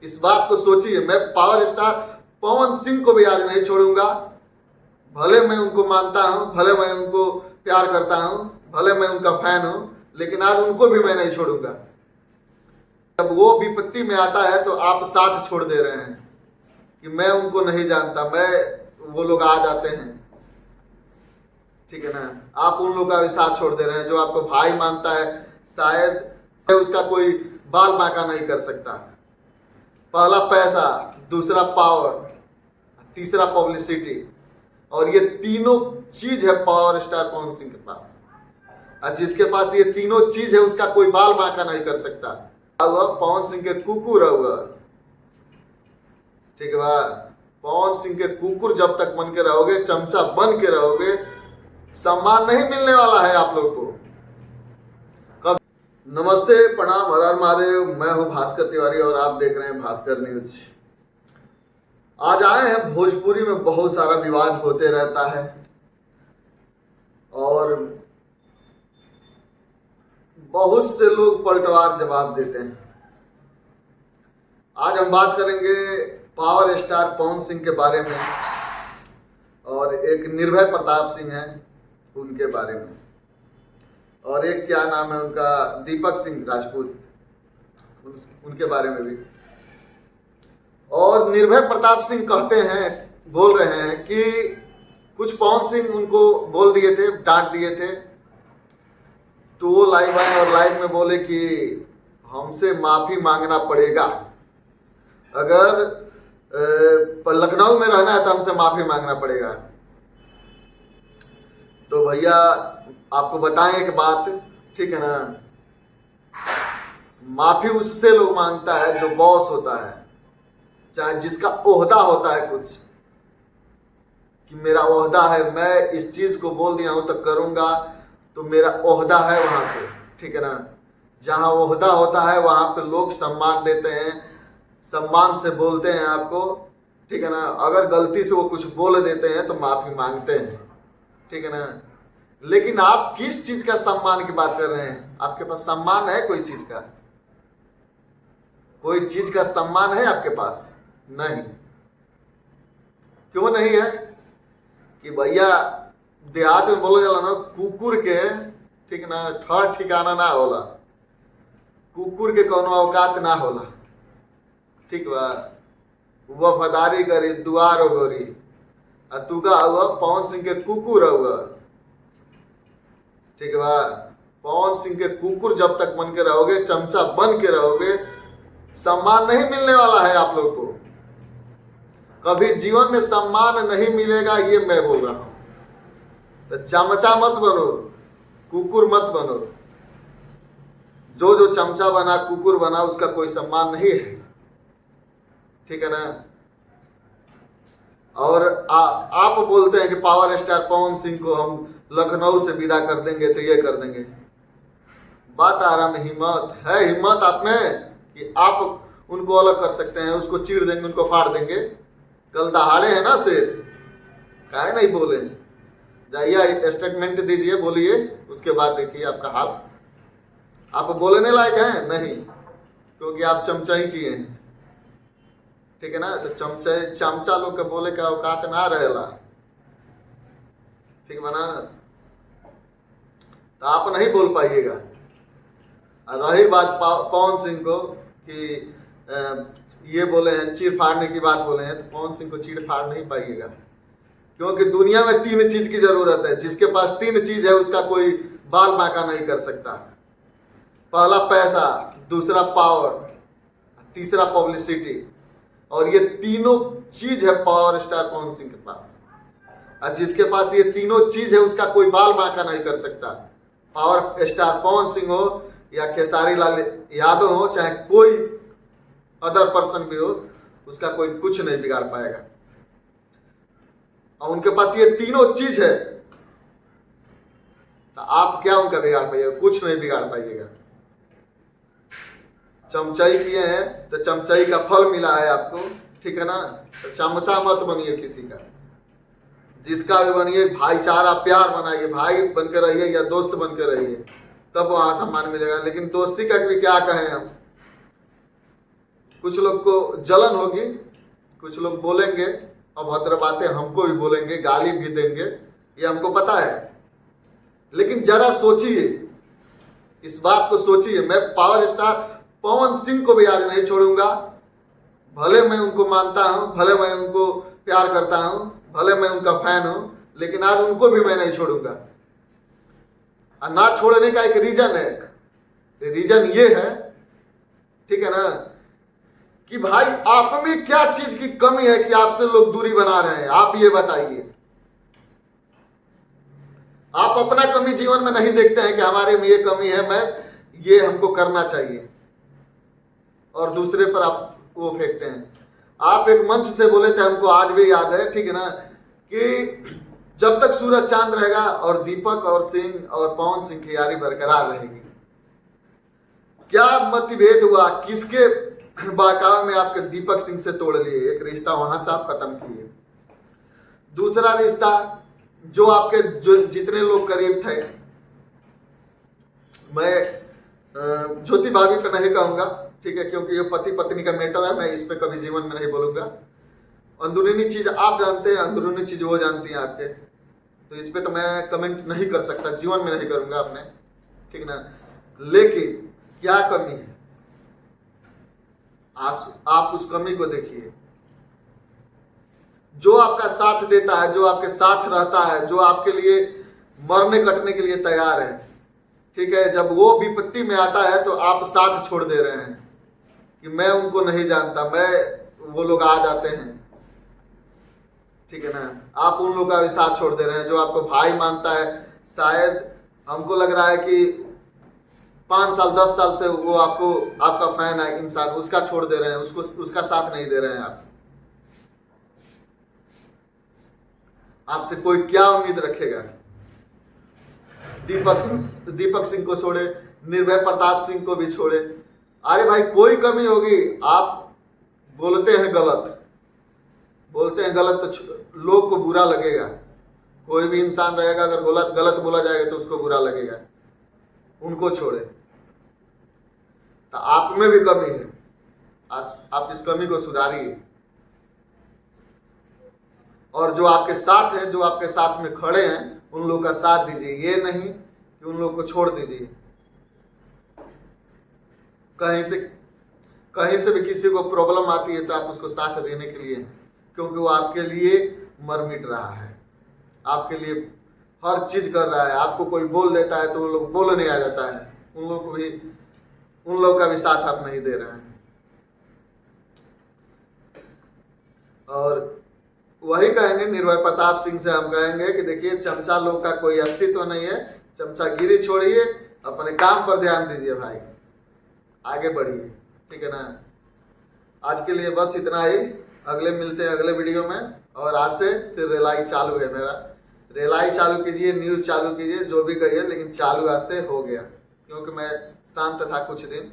इस बात को सोचिए। मैं पावर स्टार पवन सिंह को भी आज नहीं छोड़ूंगा। भले मैं उनको मानता हूं, भले मैं उनको प्यार करता हूं, भले मैं उनका फैन हूं, लेकिन आज उनको भी मैं नहीं छोड़ूंगा। जब वो विपत्ति में आता है तो आप साथ छोड़ दे रहे हैं कि मैं उनको नहीं जानता, वो लोग आ जाते हैं, ठीक है ना। आप उन लोगों का भी साथ छोड़ दे रहे हैं जो आपको भाई मानता है, शायद उसका कोई बाल बांका नहीं कर सकता। पहला पैसा, दूसरा पावर, तीसरा पब्लिसिटी, और ये तीनों चीज है पावर स्टार पवन सिंह के पास। और जिसके पास ये तीनों चीज है उसका कोई बाल बांका नहीं कर सकता। पवन सिंह के कुकुर हुआ, ठीक है बा। पवन सिंह के कुकुर जब तक बन के रहोगे, चमचा बन के रहोगे, सम्मान नहीं मिलने वाला है आप लोगों को कब। नमस्ते, प्रणाम, हर हर महादेव। मैं हूं भास्कर तिवारी और आप देख रहे हैं भास्कर न्यूज। आज आए हैं भोजपुरी में बहुत सारा विवाद होते रहता है और बहुत से लोग पलटवार जवाब देते हैं। आज हम बात करेंगे पावर स्टार पवन सिंह के बारे में और एक निर्भय प्रताप सिंह है उनके बारे में, और एक क्या नाम है उनका, दीपक सिंह राजपूत, उनके बारे में भी। और निर्भय प्रताप सिंह कहते हैं, बोल रहे हैं कि कुछ पवन सिंह उनको बोल दिए थे, डांट दिए थे, तो वो लाइव आए और लाइव में बोले कि हमसे माफी मांगना पड़ेगा। अगर लखनऊ में रहना है तो हमसे माफी मांगना पड़ेगा। तो भैया आपको बताएं एक बात, ठीक है ना, माफी उससे लोग मांगता है जो बॉस होता है, चाहे जिसका ओहदा होता है कुछ, कि मेरा ओहदा है, मैं इस चीज को बोल दिया हूं तो करूंगा, तो मेरा ओहदा है वहां पे, ठीक है ना। जहां ओहदा होता है वहां पे लोग सम्मान देते हैं, सम्मान से बोलते हैं आपको, ठीक है ना। अगर गलती से वो कुछ बोल देते हैं तो माफी मांगते हैं, ठीक है ना। लेकिन आप किस चीज का सम्मान की बात कर रहे हैं? आपके पास सम्मान है कोई चीज का? कोई चीज का सम्मान है आपके पास? नहीं। क्यों नहीं है? कि भैया देहात में बोला जाला ना, कुकुर के, ठीक ना, ठर ठिकाना ना होला, कुकुर के कोनो औकात ना होला, ठीक बा। वफादारी करी दुआर गोरी, आ तुगा हुआ पवन सिंह के कुकुर हुआ, ठीक बा। पवन सिंह के कुकुर जब तक बन के रहोगे, चमचा बन के रहोगे, सम्मान नहीं मिलने वाला है आप लोगों को। कभी जीवन में सम्मान नहीं मिलेगा, ये मैं बोल रहा हूं। तो चमचा मत बनो, कुकुर मत बनो। जो चमचा बना, कुकुर बना, उसका कोई सम्मान नहीं है, ठीक है ना। और आप बोलते हैं कि पावर स्टार पवन सिंह को हम लखनऊ से विदा कर देंगे तो ये कर देंगे। बात आ रहा में हिम्मत है, हिम्मत आप में कि आप उनको अलग कर सकते हैं, उसको चीर देंगे, उनको फाड़ देंगे। कल दहाड़े हैं ना शेर, काहे नहीं बोले? जाइए स्टेटमेंट दीजिए, बोलिए, उसके बाद देखिए आपका हाल। आप बोलने लायक हैं नहीं, क्योंकि आप चमचाई किए हैं, ठीक है ना। तो चमचा लोग के बोले का औकात ना रहेला, ठीक है ना। तो आप नहीं बोल पाइएगा। रही बात पवन सिंह को कि ये बोले हैं, चीर फाड़ने की बात बोले हैं, तो पवन सिंह को चीर फाड़ नहीं पाइएगा, क्योंकि दुनिया में तीन चीज की जरूरत है। जिसके पास तीन चीज है उसका कोई बाल बांका नहीं कर सकता। पहला पैसा, दूसरा पावर, तीसरा पब्लिसिटी, और ये तीनों चीज है पावर स्टार पवन सिंह के पास। और जिसके पास ये तीनों चीज है उसका कोई बाल बांका नहीं कर सकता। पावर स्टार पवन सिंह हो या खेसारी लाल यादव हो, चाहे कोई अदर पर्सन भी हो, उसका कोई कुछ नहीं बिगाड़ पाएगा। और उनके पास ये तीनों चीज है, तो आप क्या उनका बिगाड़ पाइएगा? कुछ नहीं बिगाड़ पाइएगा। चमचाई किए हैं तो चमचाई का फल मिला है आपको, ठीक है ना। तो चमचा मत बनिए किसी का, जिसका भी बनिए भाईचारा प्यार बनाइए, भाई बनकर रहिए या दोस्त बनकर रहिए, तब वहां सम्मान मिलेगा। लेकिन दोस्ती का भी क्या कहें हम, कुछ लोग को जलन होगी, कुछ लोग बोलेंगे अभद्र बातें, हमको भी बोलेंगे, गाली भी देंगे, ये हमको पता है। लेकिन जरा सोचिए, इस बात को सोचिए, मैं पावर स्टार पवन सिंह को भी आज नहीं छोड़ूंगा। भले मैं उनको मानता हूं, भले मैं उनको प्यार करता हूं, भले मैं उनका फैन हूं, लेकिन आज उनको भी मैं नहीं छोड़ूंगा। और ना छोड़ने का एक रीजन है, रीजन ये है, ठीक है ना, कि भाई आप में क्या चीज की कमी है कि आपसे लोग दूरी बना रहे हैं, आप ये बताइए। आप अपना कमी जीवन में नहीं देखते हैं कि हमारे में ये कमी है, मैं ये हमको करना चाहिए, और दूसरे पर आप वो फेंकते हैं। आप एक मंच से बोले थे, हमको आज भी याद है, ठीक है ना, कि जब तक सूरज चांद रहेगा और दीपक और सिंह और पवन सिंह की यारी बरकरार रहेगी। क्या मतभेद हुआ, किसके बहकावे में आपके दीपक सिंह से तोड़ लिए, एक रिश्ता वहां से आप खत्म किए। दूसरा रिश्ता, जो आपके जो जितने लोग करीब थे, मैं ज्योति भाभी पे नहीं कहूंगा, ठीक है, क्योंकि ये पति पत्नी का मैटर है, मैं इस पे कभी जीवन में नहीं बोलूंगा। अंदरूनी चीज आप जानते हैं, अंदरूनी चीज वो जानती हैं आपके, तो इस पे तो मैं कमेंट नहीं कर सकता, जीवन में नहीं करूंगा अपने, ठीक ना। लेकिन क्या कमी है, आप उस कमी को देखिए। जो आपका साथ देता है, जो आपके साथ रहता है, जो आपके लिए मरने कटने के लिए तैयार है, ठीक है, जब वो विपत्ति में आता है तो आप साथ छोड़ दे रहे हैं कि मैं उनको नहीं जानता, वो लोग आ जाते हैं, ठीक है ना। आप उन लोगों का भी साथ छोड़ दे रहे हैं, जो आपको भाई मानता है। शायद हमको लग रहा है कि 5 साल 10 साल से वो आपको, आपका फैन है इंसान, उसका छोड़ दे रहे हैं, उसका साथ नहीं दे रहे हैं आप। आपसे कोई क्या उम्मीद रखेगा। दीपक सिंह को छोड़े, निर्भय प्रताप सिंह को भी छोड़े। अरे भाई, कोई कमी होगी, आप बोलते हैं गलत तो लोग को बुरा लगेगा। कोई भी इंसान रहेगा, अगर गलत बोला जाएगा तो उसको बुरा लगेगा, उनको छोड़े। तो आप में भी कमी है, आप इस कमी को सुधारिए, और जो आपके साथ हैं, जो आपके साथ में खड़े हैं, उन लोगों का साथ दीजिए। ये नहीं कि उन लोगों को छोड़ दीजिए। कहीं से भी किसी को प्रॉब्लम आती है तो आप उसको साथ देने के लिए, क्योंकि वो आपके लिए मर मिट रहा है, आपके लिए हर चीज कर रहा है। आपको कोई बोल देता है तो वो लोग बोलने आ जाता है, उन लोग का भी साथ आप नहीं दे रहे हैं। और वही कहेंगे, निर्भय प्रताप सिंह से हम कहेंगे कि देखिए, चमचा लोग का कोई अस्तित्व नहीं है, चमचागिरी छोड़िए, अपने काम पर ध्यान दीजिए भाई, आगे बढ़िए, ठीक है ना। आज के लिए बस इतना ही, अगले मिलते हैं अगले वीडियो में। और आज से फिर रेलाई चालू है मेरा, रेलाई चालू कीजिए, न्यूज़ चालू कीजिए, जो भी कहिए, लेकिन चालू आज से हो गया, क्योंकि मैं शांत था कुछ दिन।